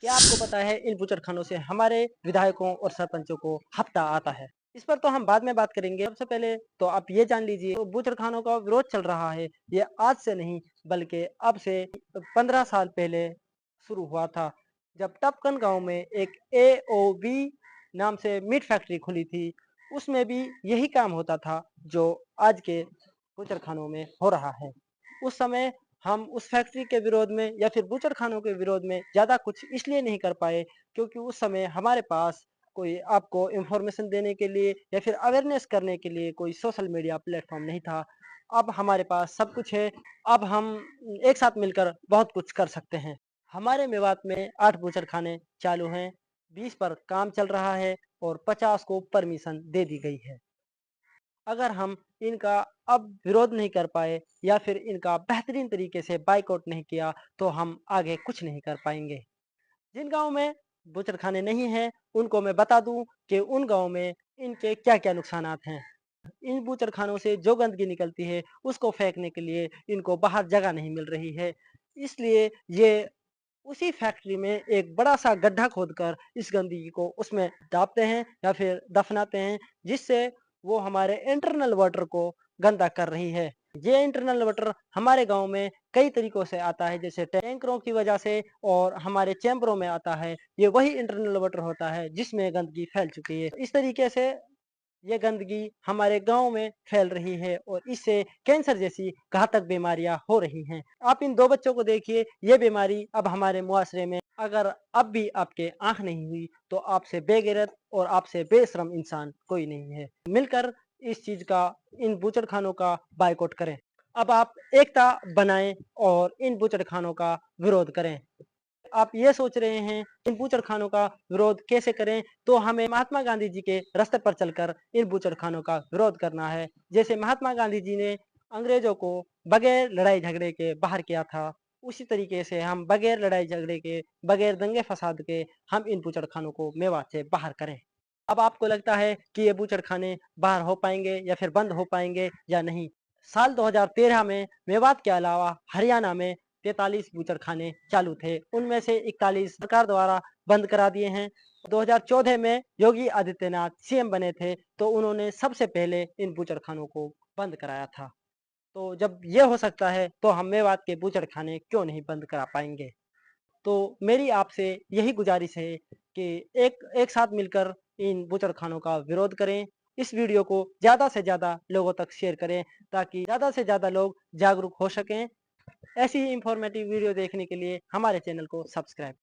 क्या आपको पता है इन बूचड़खानों से हमारे विधायकों और सरपंचों को हफ्ता आता है? इस पर तो हम बाद में बात करेंगे। सबसे पहले तो आप ये जान लीजिए, तो बूचड़खानों का विरोध चल रहा है। ये आज से नहीं बल्कि अब से 15 साल पहले शुरू हुआ था। जब टपकन गांव में एक एओबी नाम से मीट फैक्ट्री खुली थी, उसमें भी यही काम होता था जो आज के बूचड़खानों में हो रहा है। उस समय हम उस फैक्ट्री के विरोध में या फिर बूचड़खानों के विरोध में ज़्यादा कुछ इसलिए नहीं कर पाए क्योंकि उस समय हमारे पास कोई आपको इन्फॉर्मेशन देने के लिए या फिर अवेयरनेस करने के लिए कोई सोशल मीडिया प्लेटफॉर्म नहीं था। अब हमारे पास सब कुछ है। अब हम एक साथ मिलकर बहुत कुछ कर सकते हैं। हमारे मेवात में 8 बूचड़खाने चालू हैं, 20 पर काम चल रहा है और 50 को परमिशन दे दी गई है। अगर हम इनका अब विरोध नहीं कर पाए या फिर इनका बेहतरीन तरीके से बायकॉट नहीं किया तो हम आगे कुछ नहीं कर पाएंगे। जिन गाँव में बूचड़खाने नहीं हैं उनको मैं बता दूं कि उन गाँव में इनके क्या-क्या नुकसानात हैं। इन बूचड़खानों से जो गंदगी निकलती है उसको फेंकने के लिए इनको बाहर जगह नहीं मिल रही है। इसलिए ये उसी फैक्ट्री में एक बड़ा-सा गड्ढा खोदकर इस गंदगी को उसमें डालते हैं या फिर दफनाते हैं, जिससे वो हमारे इंटरनल वाटर को गंदा कर रही है। ये इंटरनल वाटर हमारे गाँव में कई तरीकों से आता है, जैसे टैंकरों की वजह से और हमारे चैम्बरों में आता है। ये वही इंटरनल वाटर होता है जिसमें गंदगी फैल चुकी है। इस तरीके से ये गंदगी हमारे गाँव में फैल रही है और इससे कैंसर जैसी घातक बीमारियाँ हो रही हैं। आप इन 2 बच्चों को देखिए, ये बीमारी अब हमारे मुआशरे में अगर अब भी आपके आँख नहीं हुई, तो आपसे बेगैरत और आपसे बेशर्म इंसान कोई नहीं है। मिलकर इस चीज़ का, इन बूचड़खानों का बायकॉट करें। अब आप एकता बनाएँ और इन बूचड़खानों का विरोध करें। आप ये सोच रहे हैं इन बूचड़खानों का विरोध कैसे करें, तो हमें महात्मा गांधी जी के रास्ते पर चलकर इन बूचड़खानों का विरोध करना है। जैसे महात्मा गांधी जी ने अंग्रेजों को बगैर लड़ाई झगड़े के बाहर किया था, उसी तरीके से हम बगैर लड़ाई झगड़े के, बगैर दंगे फसाद के हम इन बूचड़खानों को मेवात से बाहर करें। अब आपको लगता है कि ये बूचड़खाने बाहर हो पाएंगे या फिर बंद हो पाएंगे या नहीं? साल 2013 में मेवात के अलावा हरियाणा में 43 बूचड़खाने चालू थे। उनमें से 41 सरकार द्वारा बंद करा दिए हैं। 2014 में योगी आदित्यनाथ सीएम बने थे, तो उन्होंने सबसे पहले इन बूचड़खानों को बंद कराया था। तो जब ये हो सकता है, तो हम मेवात के बूचड़खाने क्यों नहीं बंद करा पाएँगे? तो मेरी आपसे यही गुज़ारिश है कि एक एक साथ मिलकर इन बूचड़खानों का विरोध करें। इस वीडियो को ज़्यादा से ज़्यादा लोगों तक शेयर करें ताकि ज़्यादा से ज़्यादा लोग जागरूक हो सकें। ऐसी ही इन्फॉर्मेटिव वीडियो देखने के लिए हमारे चैनल को सब्सक्राइब